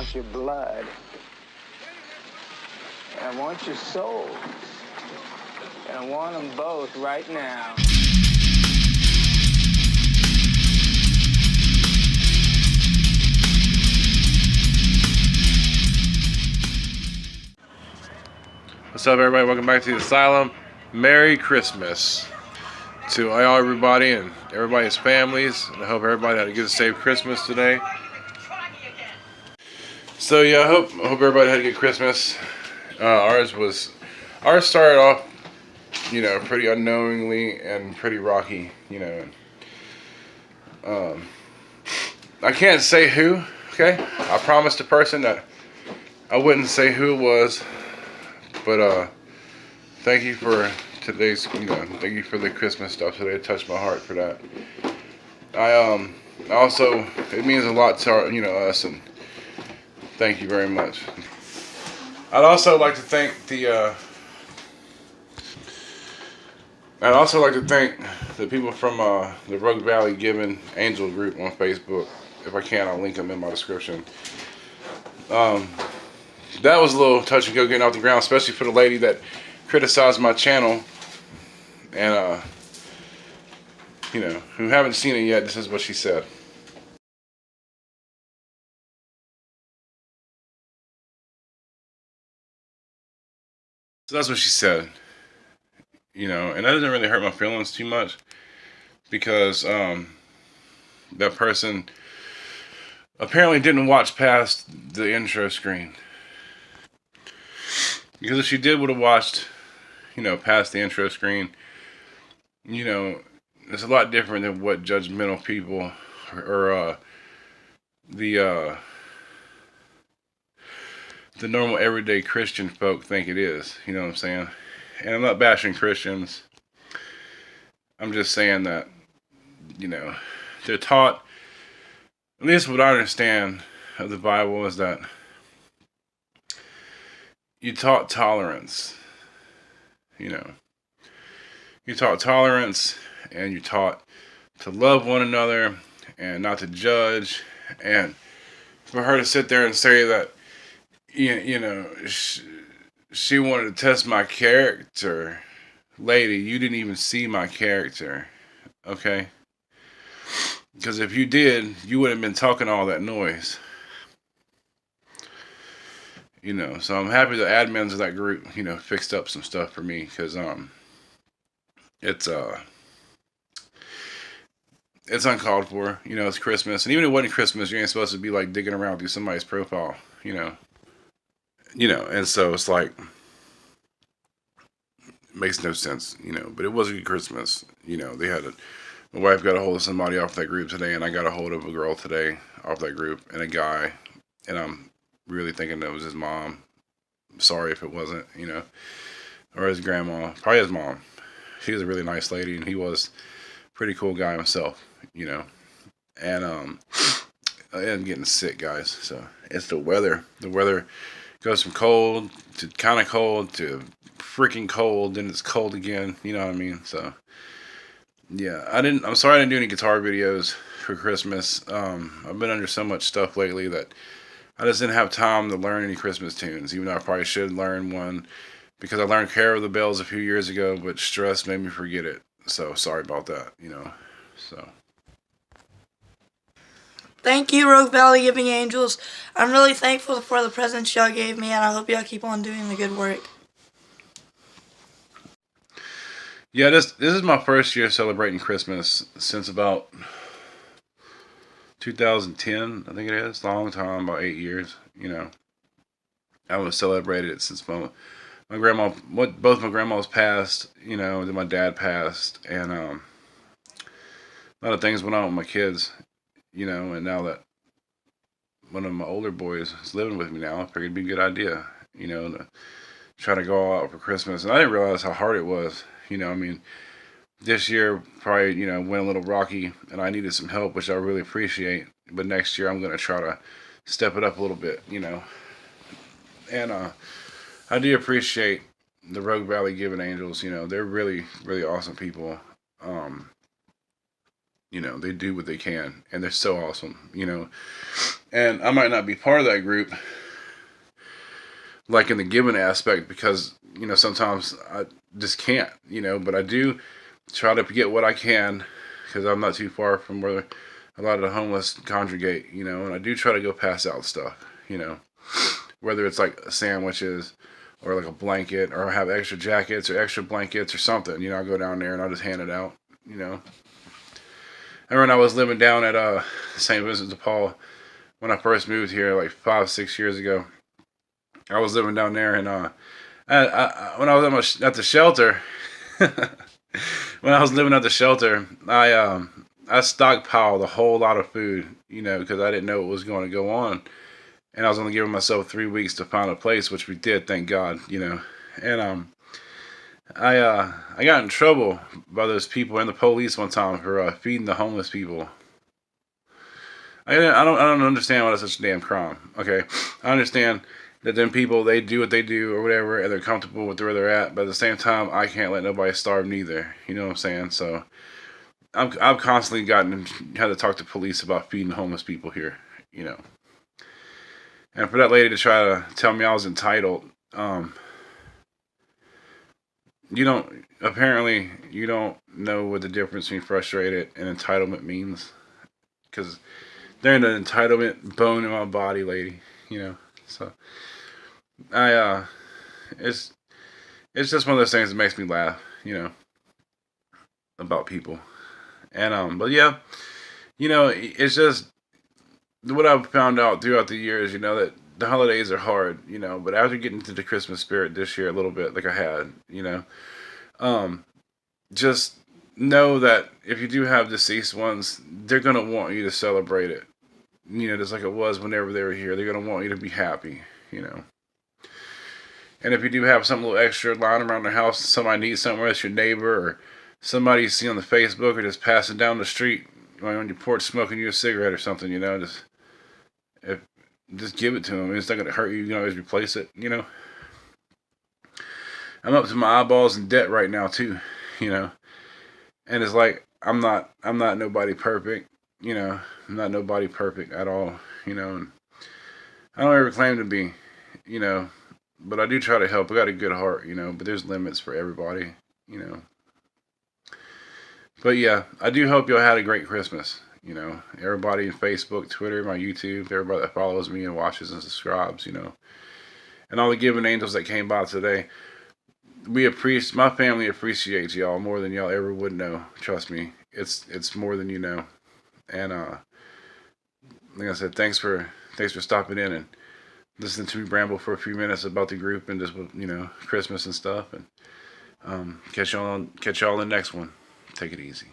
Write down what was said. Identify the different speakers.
Speaker 1: want your blood. And I want your souls. And I want them both right now.
Speaker 2: What's up, everybody? Welcome back to the Asylum. Merry Christmas to all everybody and everybody's families. And I hope everybody had a good, safe Christmas today. So yeah, I hope everybody had a good Christmas. Ours started off, pretty unknowingly and pretty rocky. I can't say who. Okay, I promised a person that I wouldn't say who it was. But thank you for today's, thank you for the Christmas stuff today. It touched my heart for that. I also, it means a lot to our, us, and thank you very much. I'd also like to thank the people from the Rogue Valley Giving Angel group on Facebook. If I can, I'll link them in my description. That was a little touch and go getting off the ground, especially for the lady that criticized my channel. And, who haven't seen it yet, this is what she said. So that's what she said. And that doesn't really hurt my feelings too much. Because, that person apparently didn't watch past the intro screen. Because if she would have watched, past the intro screen, it's a lot different than what judgmental people or the normal everyday Christian folk think it is. You know what I'm saying? And I'm not bashing Christians. I'm just saying that, they're taught, at least what I understand of the Bible is that you taught tolerance, you taught tolerance, and you taught to love one another and not to judge. And for her to sit there and say that, she wanted to test my character, lady, you didn't even see my character, okay? Because if you did, you wouldn't have been talking all that noise. So I'm happy the admins of that group, fixed up some stuff for me, because it's uncalled for. It's Christmas, and even if it wasn't Christmas, you ain't supposed to be like digging around through somebody's profile, and so it's like, it makes no sense, but it was a good Christmas. My wife got a hold of somebody off that group today, and I got a hold of a girl today off that group, and a guy, and I'm really thinking that was his mom. Sorry if it wasn't, or his grandma, probably his mom. She was a really nice lady, and he was a pretty cool guy himself, and I'm getting sick, guys. So it's the weather. The weather goes from cold to kind of cold to freaking cold, then it's cold again. You know what I mean? So yeah, I'm sorry I didn't do any guitar videos for Christmas. I've been under so much stuff lately that I just didn't have time to learn any Christmas tunes, even though I probably should learn one, because I learned Care of the Bells a few years ago, but stress made me forget it. So sorry about that, so.
Speaker 3: Thank you, Rogue Valley Giving Angels. I'm really thankful for the presents y'all gave me, and I hope y'all keep on doing the good work.
Speaker 2: Yeah, this is my first year celebrating Christmas since about 2010, I think it is. Long time, about 8 years. I haven't celebrated it since my grandma. Both my grandmas passed. Then my dad passed, and a lot of things went on with my kids. And now that one of my older boys is living with me now, I figured it'd be a good idea. To try to go all out for Christmas, and I didn't realize how hard it was. This year probably, went a little rocky, and I needed some help, which I really appreciate. But next year I'm going to try to step it up a little bit, And I do appreciate the Rogue Valley Giving Angels. They're really, really awesome people. They do what they can, and they're so awesome. And I might not be part of that group, like in the giving aspect, because, you know, sometimes I just can't, you know, but I do try to get what I can, because I'm not too far from where a lot of the homeless congregate, you know, and I do try to go pass out stuff, you know, whether it's like sandwiches or like a blanket, or have extra jackets or extra blankets or something, you know. I'll go down there and I'll just hand it out, you know. I remember when I was living down at St. Vincent de Paul, when I first moved here like 5-6 years ago. I was living down there, and when I was at the shelter, when I was living at the shelter, I stockpiled a whole lot of food, you know, because I didn't know what was going to go on, and I was only giving myself 3 weeks to find a place, which we did, thank God, you know. And I got in trouble by those people and the police one time for feeding the homeless people. I don't understand why that's such a damn crime. Okay, I understand that then people, they do what they do or whatever, and they're comfortable with where they're at. But at the same time, I can't let nobody starve neither. You know what I'm saying? So I've constantly had to talk to police about feeding homeless people here. You know, and for that lady to try to tell me I was entitled, you don't know what the difference between frustrated and entitlement means, because they're in the entitlement bone in my body, lady. You know, so I it's just one of those things that makes me laugh, you know, about people. And but yeah, you know, it's just what I've found out throughout the years, you know, that the holidays are hard, you know, but after getting into the Christmas spirit this year a little bit, like I had, you know, um, just know that if you do have deceased ones, they're gonna want you to celebrate it. You know, just like it was whenever they were here. They're gonna want you to be happy, you know. And if you do have something a little extra lying around the house, somebody needs something, whether it's your neighbor or somebody you see on the Facebook or just passing down the street on your porch smoking you a cigarette or something, you know, if, just give it to them. It's not going to hurt you. You can always replace it, you know. I'm up to my eyeballs in debt right now too, you know. And it's like I'm not nobody perfect, you know. I'm not nobody perfect at all, you know. And I don't ever claim to be, you know. But I do try to help. I got a good heart, you know, but there's limits for everybody, you know. But yeah, I do hope y'all had a great Christmas, you know. Everybody in Facebook, Twitter, my YouTube, everybody that follows me and watches and subscribes, you know. And all the giving angels that came by today. My family appreciates y'all more than y'all ever would know. Trust me. It's more than you know. And like I said, thanks for stopping in and listening to me ramble for a few minutes about the group and just, you know, Christmas and stuff. And catch y'all in the next one. Take it easy.